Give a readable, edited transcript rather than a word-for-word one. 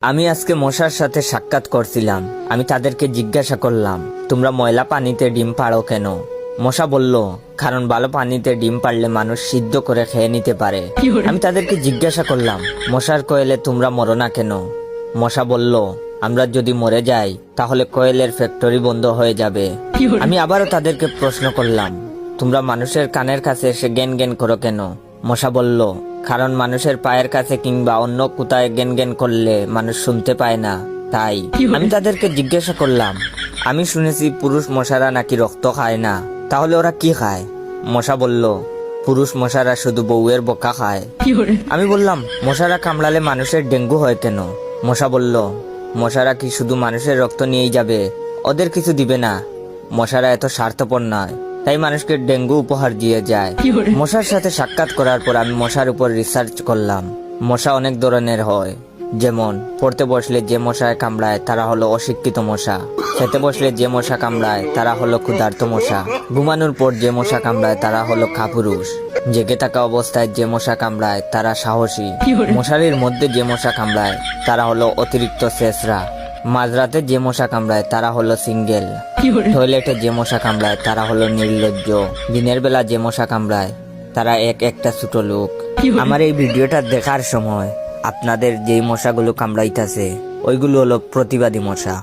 আমি আজকে মশার সাথে সাক্ষাৎ করছিলাম। আমি তাদেরকে জিজ্ঞাসা করলাম, তোমরা ময়লা পানিতে ডিম পাড়ো কেন? মশা বলল, কারণ ভালো পানিতে ডিম পারলে মানুষ সিদ্ধ করে খেয়ে নিতে পারে। আমি তাদেরকে জিজ্ঞাসা করলাম, মশার কোয়েলে তোমরা মরো না কেন? মশা বলল, আমরা যদি মরে যাই তাহলে কোয়েলের ফ্যাক্টরি বন্ধ হয়ে যাবে। আমি আবারও তাদেরকে প্রশ্ন করলাম, তোমরা মানুষের কানের কাছে এসে জ্ঞান জ্ঞান করো কেন? মশা বলল, কারণ মানুষের পায়ের কাছে কিংবা অন্য কোথায় জ্ঞান জ্ঞান করলে মানুষ শুনতে পায় না, তাই। আমি তাদেরকে জিজ্ঞাসা করলাম, আমি শুনেছি পুরুষ মশারা নাকি রক্ত খায় না, তাহলে ওরা কি খায়? মশা বলল, পুরুষ মশারা শুধু বউয়ের বোকা খায়। আমি বললাম, মশারা কামড়ালে মানুষের ডেঙ্গু হয় কেন? মশা বলল, মশারা কি শুধু মানুষের রক্ত নিয়েই যাবে, ওদের কিছু দিবে না। মশারা এত স্বার্থপর নয়, তাই মানুষকে ডেঙ্গু উপহার দিয়ে যায়। মশার সাথে সাক্ষাৎ করার পর আমি মশার উপর রিসার্চ করলাম। মশা অনেক ধরনের হয়, যেমন পড়তে বসলে যে মশায় কামড়ায় তারা হলো অশিক্ষিত মশা, খেতে বসলে যে মশা কামড়ায় তারা হলো ক্ষুধার্ত মশা, ঘুমানোর পর যে মশা কামড়ায় তারা হলো কাপুরুষ, জেগে থাকা অবস্থায় যে মশা কামড়ায় তারা সাহসী, মশারির মধ্যে যে মশা কামড়ায় তারা হলো অতিরিক্ত শেষরা, মাঝরাতে যে মশা কামড়ায় তারা হলো সিঙ্গেল, টয়লেটে যে মশা কামড়ায় তারা হলো নির্লজ্জ, দিনের বেলা যে মশা কামড়ায় তারা একটা ছোট লোক। আমার এই ভিডিওটা দেখার সময় আপনাদের যেই মশাগুলো কামড়াইতেছে ওইগুলো হলো প্রতিবাদী মশা।